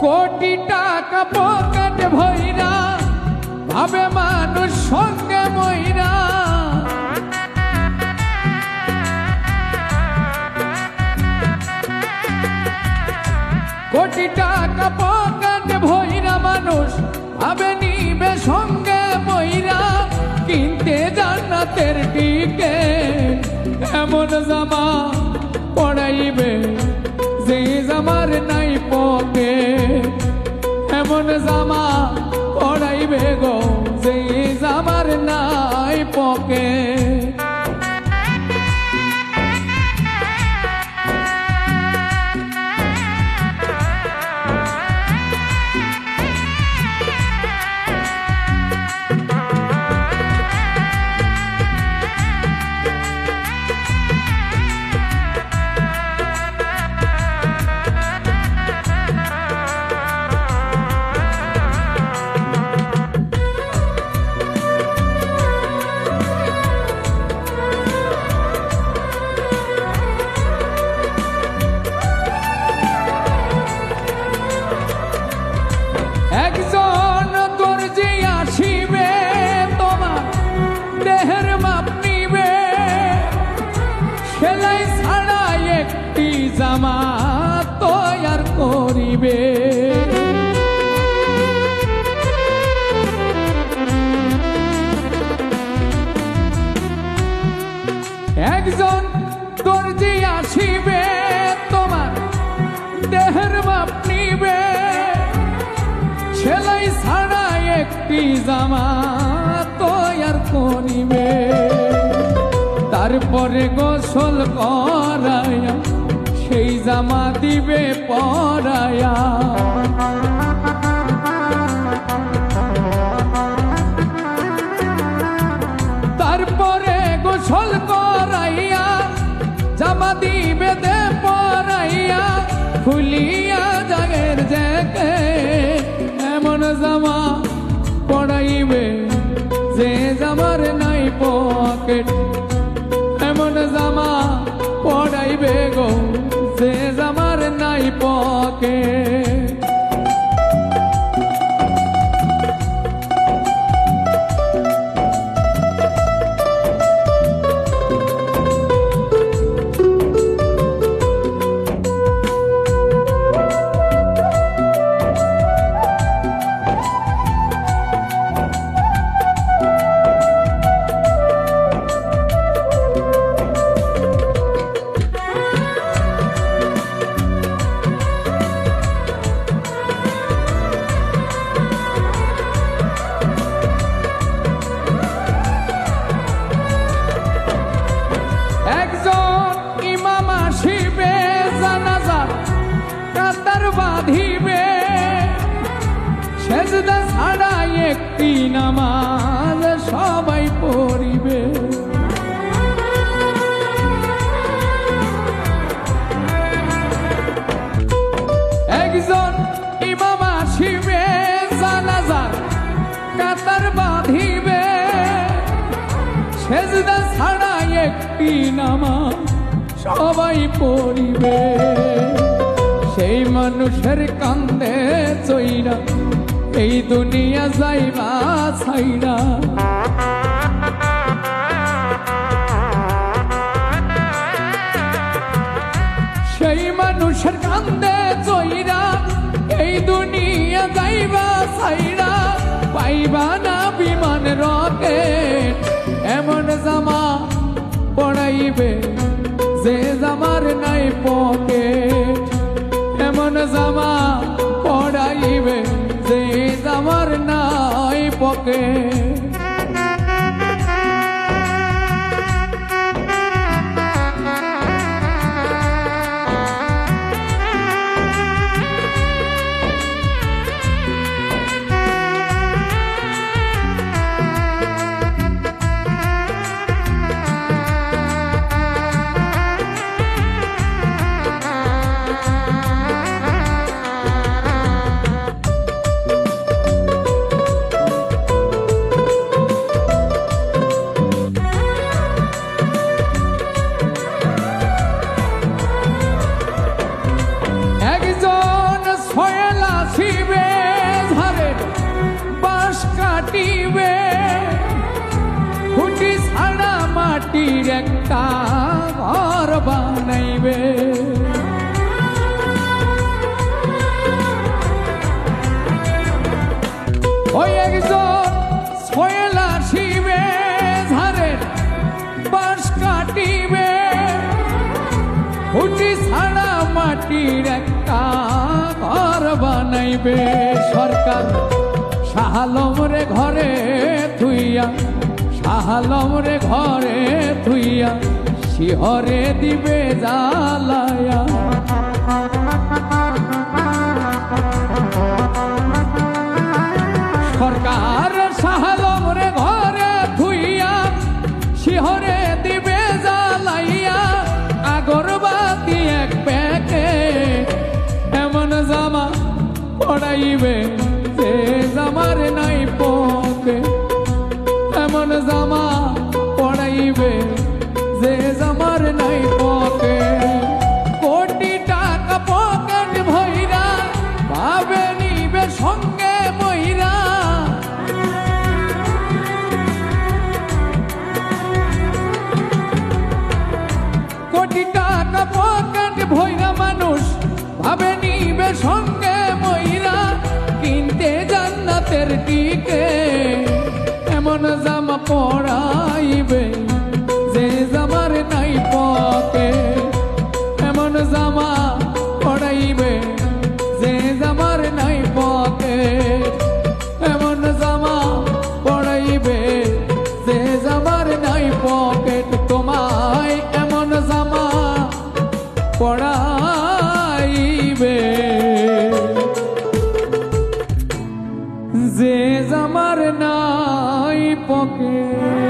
কোটি টাকা পকেটে ভইরা ভাবে মানুষ সঙ্গে মইরা কোটি টাকা পকেটে ভইরা মানুষ ভাবে নিবে সঙ্গে মইরা কিনতে জান্নাতের টিকেট এমন জামা পড়াইবে যে জামার নাই পকেট এমন জামা পড়াইবে গো যে জামার নাই পকেট একজন দর্জি আসিবে তোমার দেহের মাপ নিবে সেলাই ছাড়া একটি জামা তৈয়ার করিবে একজন দর্জি আসিবে তোমার দেহের মাপ নিবে সেলাই ছাড়া একটি জামা তৈয়ার করিবে তারপরে গোসল করায়া সেই জামা দিবে পরায়া তারপরে গোসল করাইয়া জামা দিবে দে পরাইয়া খুলিয়া জাগের জেকে এমন জামা পড়াইবে যে জামার নাই পকেট এমন জামা পড়াইবে গো যে জামার নাই পকেট বাঁধিবে সেজদা ছাড়া একটি নামাজ সবাই পড়িবে একজন ইমাম আসিবে জানাজার কাতার বাঁধিবে সেজদা ছাড়া একটি নামাজ সবাই পড়িবে সেই মানুষের কান্দে চইরা এই দুনিয়া যাইবা ছাইরা সেই মানুষের কান্দে চইরা এই দুনিয়া যাইবা ছাইরা পাইবা না বিমান রকেট এমন জামা পড়াইবে যে জামার নাই পকেট এমন জামা পড়াইবে যে জামার নাই পকেট মাটির একটা ঘর বানাইবে সরকার শাহ আলম রে ঘরে থুইয়া, শাহ আলম রে ঘরে থুইয়া শিহরে দিবে জ্বালায়া। সরকার শাহ আলম রে ঘরে থুইয়া শিহরে দিবে জ্বালাইয়া, আগরবাতি এক প্যাকেট এমন জামা পড়াইবে যে জামার নাই পকেট, এমন জামা পড়াইবে যে জামার নাই পকেট। কোটি টাকা পকেট ভইরা ভাবে নিবে সঙ্গে মহিরা, কোটি টাকা পকেট ভইরা মানুষ ভাবে নিবে সঙ্গে মহিরা, কিনতে জান্নাতের টিকেট এমন জামা পড়াইবে যে জামার নাই পকেট, এমন জামা পড়াইবে যে জামার নাই পকেট, এমন জামা পড়াইবে যে জামার নাই পকেট। তোমায় এমন জামা পড়াইবে যে জামার নাই পকেট।